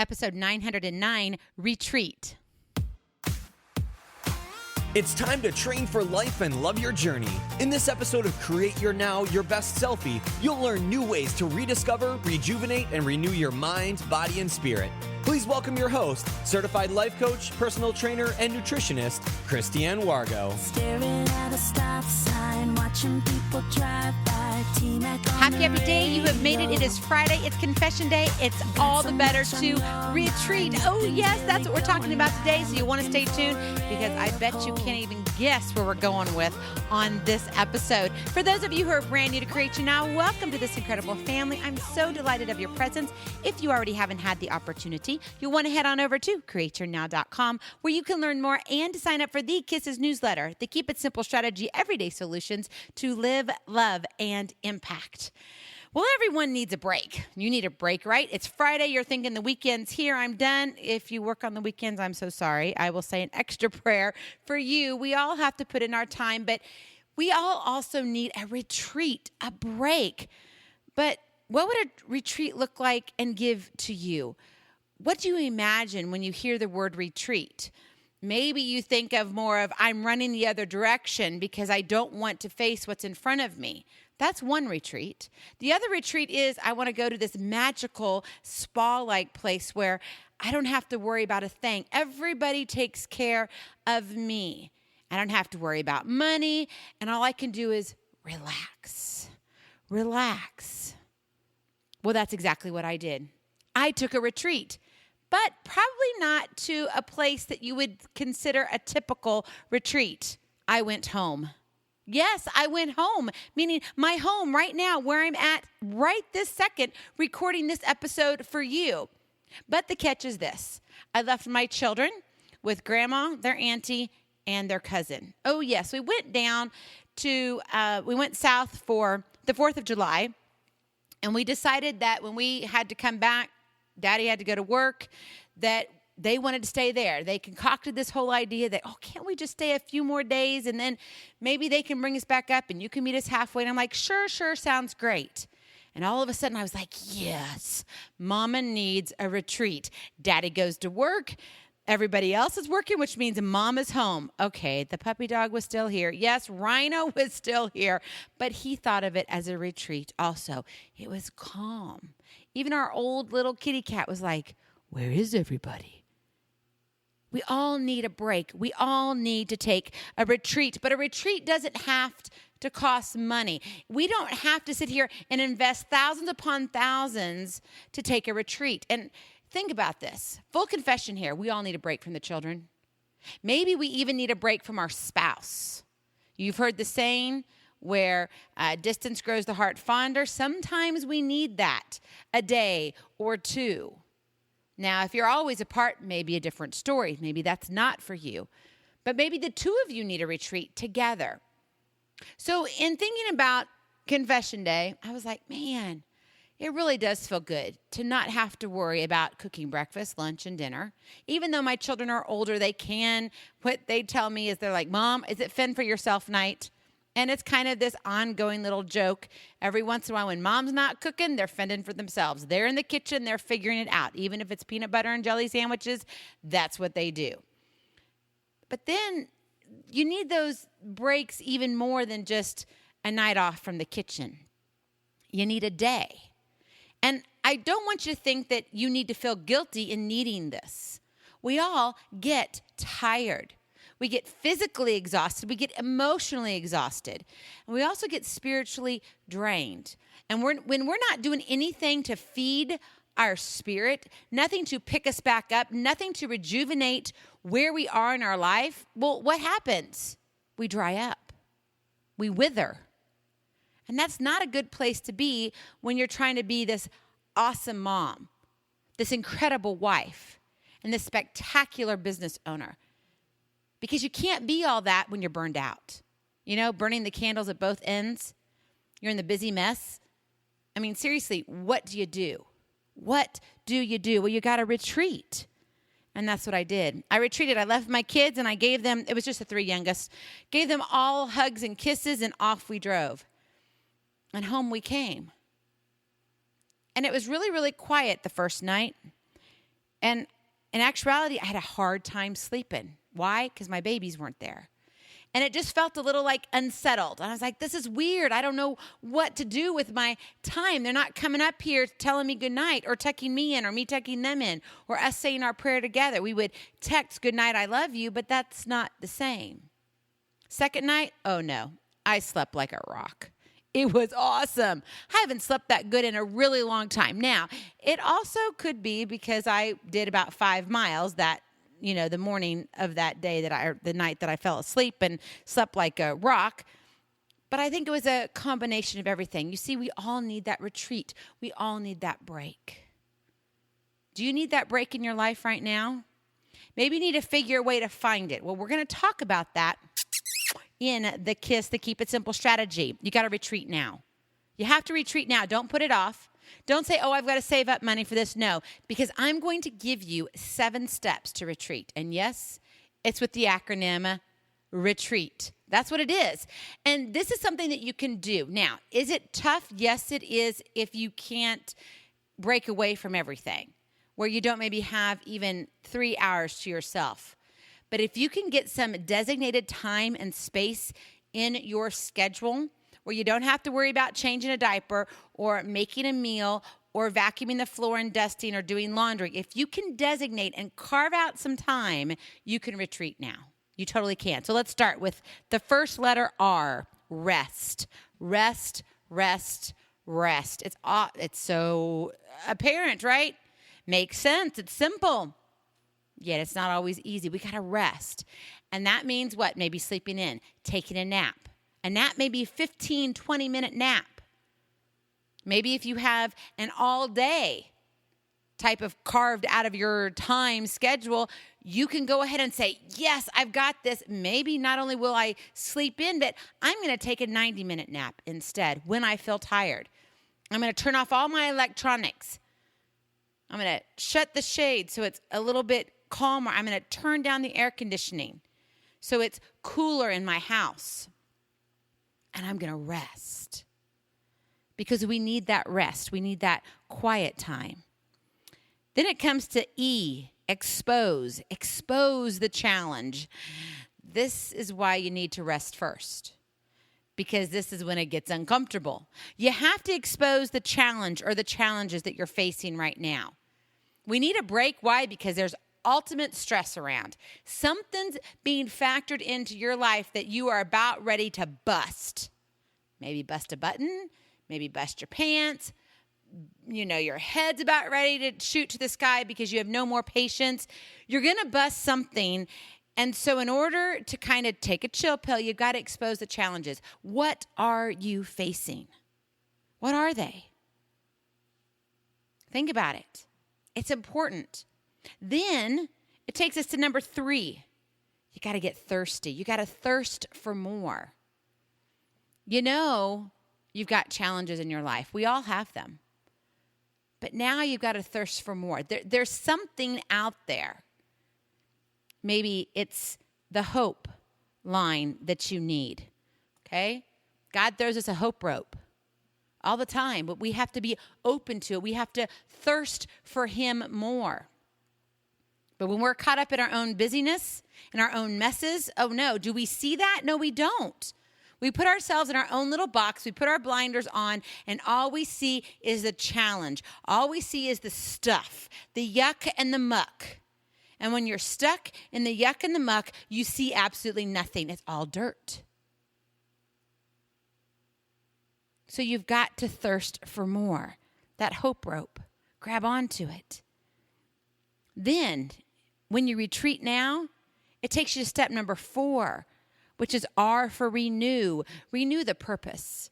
episode 909, Retreat. It's time to train for life and love your journey. In this episode of Create Your Now, Your Best Selfie, you'll learn new ways to rediscover, rejuvenate, and renew your mind, body, and spirit. Please welcome your host, certified life coach, personal trainer, and nutritionist, Christiane Wargo. Staring at a stop sign, watching people drive by. Happy day. You have made it. It is Friday. It's confession day. It's all the better to retreat. Oh, yes, that's what we're talking about today. So you want to stay tuned because I bet you can't even guess where we're going with on this episode. For those of you who are brand new to Create Your Now, welcome to this incredible family. I'm so delighted of your presence. If you already haven't had the opportunity, you'll want to head on over to createyournow.com where you can learn more and to sign up for the K.I.S.S newsletter, the Keep It Simple Strategy Everyday Solutions to Live, Love, and Impact. Well, everyone needs a break. You need a break, right? It's Friday. You're thinking the weekend's here. I'm done. If you work on the weekends, I'm so sorry. I will say an extra prayer for you. We all have to put in our time, but we all also need a retreat, a break. But what would a retreat look like and give to you? What do you imagine when you hear the word retreat? Maybe you think of more of, I'm running the other direction because I don't want to face what's in front of me. That's one retreat. The other retreat is I want to go to this magical spa-like place where I don't have to worry about a thing. Everybody takes care of me. I don't have to worry about money, and all I can do is relax. Relax. Well, that's exactly what I did. I took a retreat, but probably not to a place that you would consider a typical retreat. I went home. Yes, I went home, meaning my home right now where I'm at right this second recording this episode for you. But the catch is this. I left my children with grandma, their auntie, and their cousin. Oh, yes, we went south for the 4th of July, and we decided that when we had to come back, Daddy had to go to work, that they wanted to stay there. They concocted this whole idea that, can't we just stay a few more days and then maybe they can bring us back up and you can meet us halfway. And I'm like, sure, sounds great. And all of a sudden I was like, yes, Mama needs a retreat. Daddy goes to work. Everybody else is working, which means Mama's home. Okay, the puppy dog was still here. Yes, Rhino was still here, but he thought of it as a retreat also. It was calm. Even our old little kitty cat was like, where is everybody? We all need a break. We all need to take a retreat, but a retreat doesn't have to cost money. We don't have to sit here and invest thousands upon thousands to take a retreat. And think about this. Full confession here. We all need a break from the children. Maybe we even need a break from our spouse. You've heard the saying where distance grows the heart fonder. Sometimes we need that, a day or two. Now, if you're always apart, maybe a different story. Maybe that's not for you. But maybe the two of you need a retreat together. So in thinking about Confession Day, I was like, man, it really does feel good to not have to worry about cooking breakfast, lunch, and dinner. Even though my children are older, what they tell me is they're like, Mom, is it fend for yourself night? And it's kind of this ongoing little joke. Every once in a while, when Mom's not cooking, they're fending for themselves. They're in the kitchen. They're figuring it out. Even if it's peanut butter and jelly sandwiches, that's what they do. But then you need those breaks even more than just a night off from the kitchen. You need a day. And I don't want you to think that you need to feel guilty in needing this. We all get tired. We get physically exhausted. We get emotionally exhausted. And we also get spiritually drained. And when we're not doing anything to feed our spirit, nothing to pick us back up, nothing to rejuvenate where we are in our life, well, what happens? We dry up. We wither. And that's not a good place to be when you're trying to be this awesome mom, this incredible wife, and this spectacular business owner. Because you can't be all that when you're burned out. You know, burning the candles at both ends. You're in the busy mess. I mean, seriously, what do you do? What do you do? Well, you got to retreat. And that's what I did. I retreated. I left my kids and I gave them, it was just the 3 youngest, gave them all hugs and kisses and off we drove. And home we came. And it was really, really quiet the first night. And in actuality, I had a hard time sleeping. Why? Because my babies weren't there. And it just felt a little like unsettled. And I was like, this is weird. I don't know what to do with my time. They're not coming up here telling me good night or tucking me in or me tucking them in or us saying our prayer together. We would text good night, I love you, but that's not the same. Second night, oh no, I slept like a rock. It was awesome. I haven't slept that good in a really long time. Now, it also could be because I did about 5 miles that, the morning of that day the night that I fell asleep and slept like a rock. But I think it was a combination of everything. You see, we all need that retreat. We all need that break. Do you need that break in your life right now? Maybe you need to figure a way to find it. Well, we're going to talk about that in the K.I.S.S, the Keep It Simple strategy. You got to retreat now. You have to retreat now. Don't put it off. Don't say, I've got to save up money for this. No, because I'm going to give you 7 steps to retreat. And yes, it's with the acronym RETREAT. That's what it is. And this is something that you can do. Now, is it tough? Yes, it is if you can't break away from everything, where you don't maybe have even 3 hours to yourself. But if you can get some designated time and space in your schedule where you don't have to worry about changing a diaper or making a meal or vacuuming the floor and dusting or doing laundry, if you can designate and carve out some time, you can retreat now. You totally can. So let's start with the first letter R, rest. Rest, rest, rest. It's so apparent, right? Makes sense. It's simple. Yet it's not always easy. We got to rest. And that means what? Maybe sleeping in, taking a nap. A nap may be a 15, 20-minute nap. Maybe if you have an all-day type of carved out of your time schedule, you can go ahead and say, yes, I've got this. Maybe not only will I sleep in, but I'm going to take a 90-minute nap instead when I feel tired. I'm going to turn off all my electronics. I'm going to shut the shade so it's a little bit calmer. I'm going to turn down the air conditioning so it's cooler in my house. And I'm going to rest because we need that rest. We need that quiet time. Then it comes to E, expose. Expose the challenge. This is why you need to rest first, because this is when it gets uncomfortable. You have to expose the challenge or the challenges that you're facing right now. We need a break. Why? Because there's ultimate stress around. Something's being factored into your life that you are about ready to bust. Maybe bust a button, maybe bust your pants. Your head's about ready to shoot to the sky because you have no more patience. You're going to bust something. And so in order to kind of take a chill pill, you've got to expose the challenges. What are you facing? What are they? Think about it. It's important. Then it takes us to number 3. You got to get thirsty. You got to thirst for more. You've got challenges in your life. We all have them. But now you've got to thirst for more. There's something out there. Maybe it's the hope line that you need. Okay? God throws us a hope rope all the time, but we have to be open to it. We have to thirst for Him more. But when we're caught up in our own busyness and our own messes, oh no, do we see that? No, we don't. We put ourselves in our own little box. We put our blinders on, and all we see is the challenge. All we see is the stuff, the yuck and the muck. And when you're stuck in the yuck and the muck, you see absolutely nothing. It's all dirt. So you've got to thirst for more. That hope rope. Grab onto it. Then, when you retreat now, it takes you to step number 4, which is R for renew. Renew the purpose.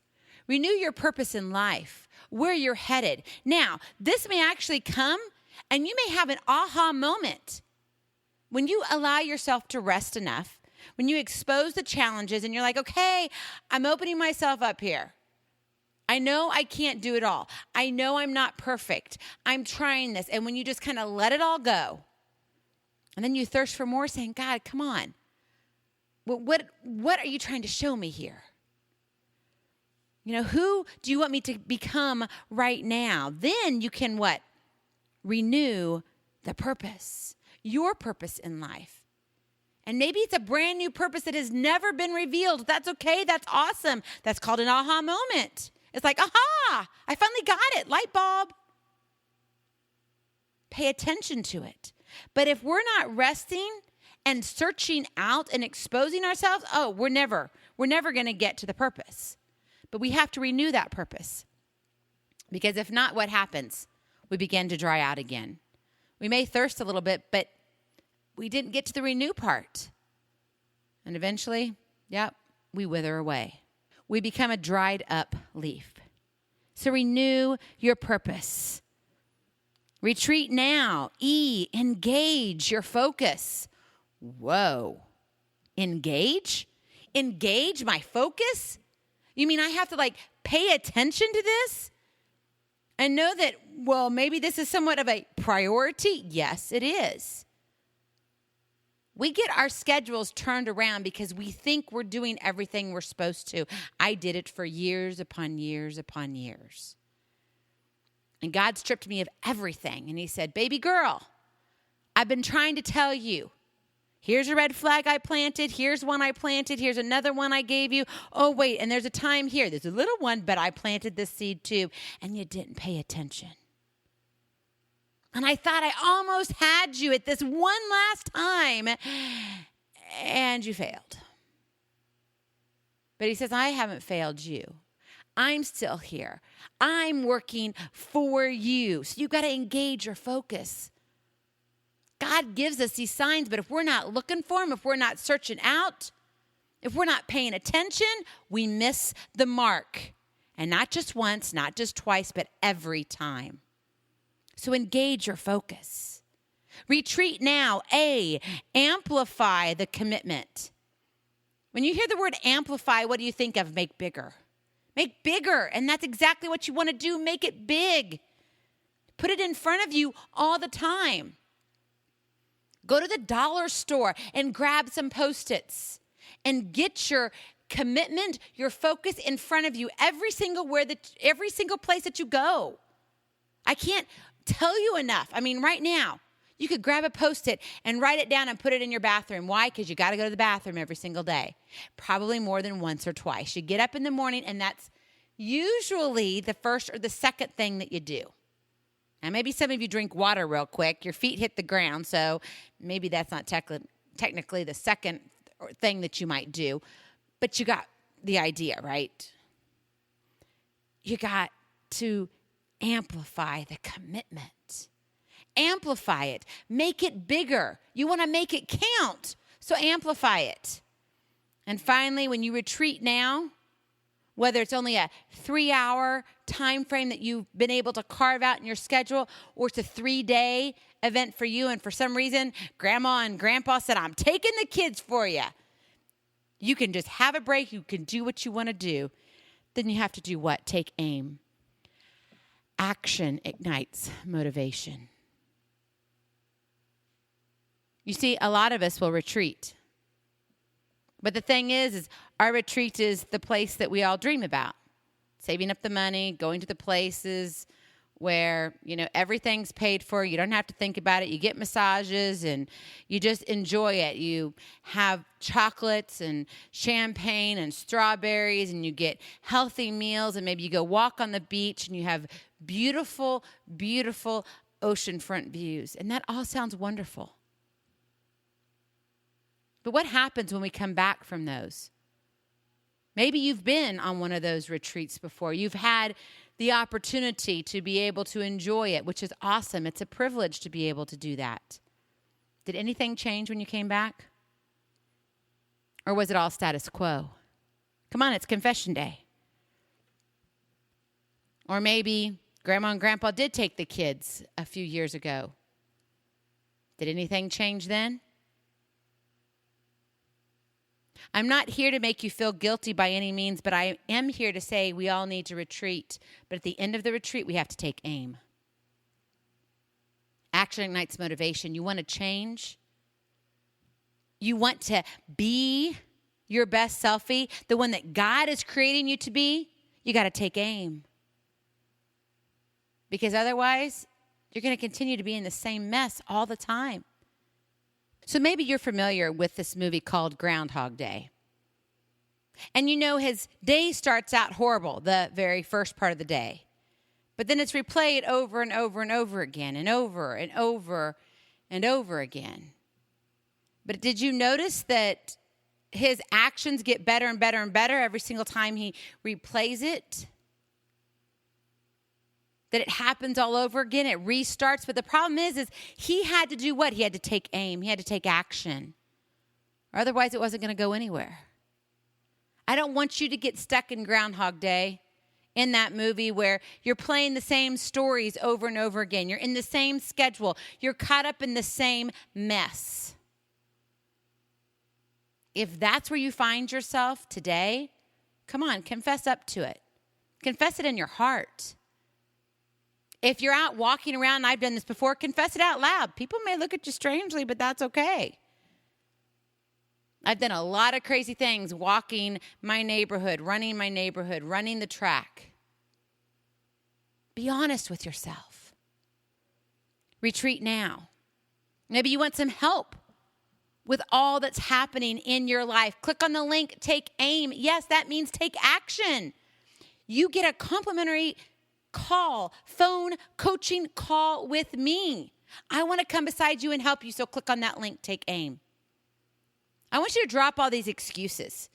Renew your purpose in life, where you're headed. Now, this may actually come, and you may have an aha moment. When you allow yourself to rest enough, when you expose the challenges and you're like, okay, I'm opening myself up here. I know I can't do it all. I know I'm not perfect. I'm trying this. And when you just kind of let it all go, and then you thirst for more, saying, God, come on. What are you trying to show me here? Who do you want me to become right now? Then you can what? Renew the purpose, your purpose in life. And maybe it's a brand new purpose that has never been revealed. That's okay. That's awesome. That's called an aha moment. It's like, aha, I finally got it. Light bulb. Pay attention to it. But if we're not resting and searching out and exposing ourselves, we're never going to get to the purpose. But we have to renew that purpose. Because if not, what happens? We begin to dry out again. We may thirst a little bit, but we didn't get to the renew part. And eventually, we wither away. We become a dried up leaf. So renew your purpose. Retreat now. E, engage your focus. Whoa. Engage? Engage my focus? You mean I have to pay attention to this? And know that, maybe this is somewhat of a priority? Yes, it is. We get our schedules turned around because we think we're doing everything we're supposed to. I did it for years upon years upon years. And God stripped me of everything. And he said, baby girl, I've been trying to tell you. Here's a red flag I planted. Here's one I planted. Here's another one I gave you. Oh, wait, and there's a time here. There's a little one, but I planted this seed too, and you didn't pay attention. And I thought I almost had you at this one last time, and you failed. But he says, I haven't failed you. I'm still here. I'm working for you. So you've got to engage your focus. God gives us these signs, but if we're not looking for them, if we're not searching out, if we're not paying attention, we miss the mark. And not just once, not just twice, but every time. So engage your focus. Retreat now. A, amplify the commitment. When you hear the word amplify, what do you think of? Make bigger. Make bigger. And that's exactly what you want to do. Make it big. Put it in front of you all the time. Go to the dollar store and grab some Post-its and get your commitment, your focus in front of you every single place that you go. I can't tell you enough. I mean, right now, you could grab a Post-it and write it down and put it in your bathroom. Why? Because you got to go to the bathroom every single day. Probably more than once or twice. You get up in the morning, and that's usually the first or the second thing that you do. Now, maybe some of you drink water real quick. Your feet hit the ground, so maybe that's not technically the second thing that you might do. But you got the idea, right? You got to amplify the commitment. Amplify it. Make it bigger. You want to make it count, so amplify it. And finally, when you retreat now, whether it's only a 3-hour time frame that you've been able to carve out in your schedule, or it's a 3-day event for you, and for some reason, grandma and grandpa said, I'm taking the kids for you. You can just have a break. You can do what you want to do. Then you have to do what? Take aim. Action ignites motivation. You see, a lot of us will retreat. But the thing is our retreat is the place that we all dream about. Saving up the money, going to the places where, everything's paid for. You don't have to think about it. You get massages and you just enjoy it. You have chocolates and champagne and strawberries, and you get healthy meals, and maybe you go walk on the beach and you have beautiful, beautiful oceanfront views. And that all sounds wonderful. But what happens when we come back from those? Maybe you've been on one of those retreats before. You've had the opportunity to be able to enjoy it, which is awesome. It's a privilege to be able to do that. Did anything change when you came back? Or was it all status quo? Come on, it's confession day. Or maybe grandma and grandpa did take the kids a few years ago. Did anything change then? I'm not here to make you feel guilty by any means, but I am here to say we all need to retreat. But at the end of the retreat, we have to take aim. Action ignites motivation. You want to change? You want to be your best selfie, the one that God is creating you to be? You got to take aim. Because otherwise, You're going to continue to be in the same mess all the time. So maybe you're familiar with this movie called Groundhog Day. And you know his day starts out horrible, the very first part of the day. But then it's replayed over and over and over again and over and over and over again. But did you notice that his actions get better and better and better every single time he replays it? That it happens all over again, it restarts. But the problem is he had to do what? He had to take aim. He had to take action. Or otherwise it wasn't going to go anywhere. I don't want you to get stuck in Groundhog Day, in that movie where you're playing the same stories over and over again. You're in the same schedule. You're caught up in the same mess. If that's where you find yourself today, come on, confess up to it. Confess it in your heart. If you're out walking around, and I've done this before, confess it out loud. People may look at you strangely, but that's okay. I've done a lot of crazy things, walking my neighborhood, running the track. Be honest with yourself. Retreat now. Maybe you want some help with all that's happening in your life. Click on the link, Take Aim. Yes, that means take action. You get a complimentary phone coaching call with me. I want to come beside you and help you, so click on that link, Take Aim. I want you to drop all these excuses.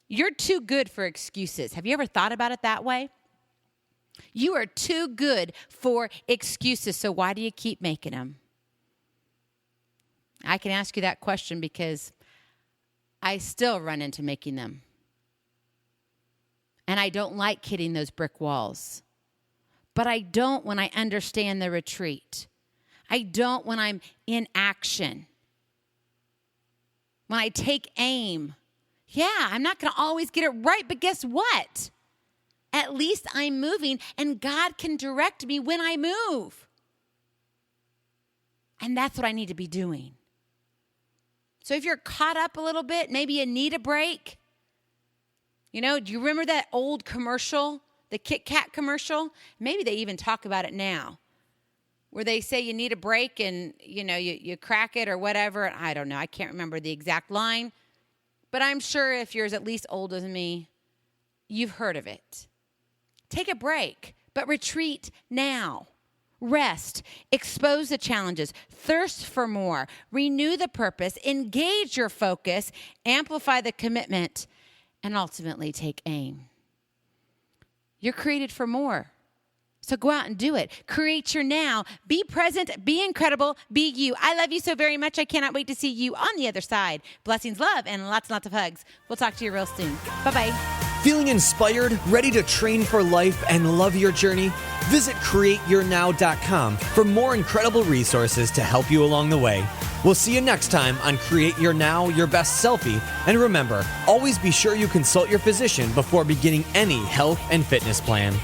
You're too good for excuses. Have you ever thought about it that way? You are too good for excuses, so why do you keep making them? I can ask you that question because I still run into making them. And I don't like hitting those brick walls. But I don't when I understand the retreat. I don't when I'm in action. When I take aim. Yeah, I'm not going to always get it right, but guess what? At least I'm moving, and God can direct me when I move. And that's what I need to be doing. So if you're caught up a little bit, maybe you need a break. You know, do you remember that old commercial, the Kit Kat commercial? Maybe they even talk about it now, where they say you need a break and, you crack it or whatever. I don't know. I can't remember the exact line. But I'm sure if you're at least older than me, you've heard of it. Take a break, but retreat now. Rest, expose the challenges, thirst for more, renew the purpose, engage your focus, amplify the commitment, and ultimately take aim. You're created for more. So go out and do it. Create your now. Be present. Be incredible. Be you. I love you so very much. I cannot wait to see you on the other side. Blessings, love, and lots and lots of hugs. We'll talk to you real soon. Bye-bye. Feeling inspired, ready to train for life and love your journey? Visit CreateYourNow.com for more incredible resources to help you along the way. We'll see you next time on Create Your Now, Your Best Selfie. And remember, always be sure you consult your physician before beginning any health and fitness plan.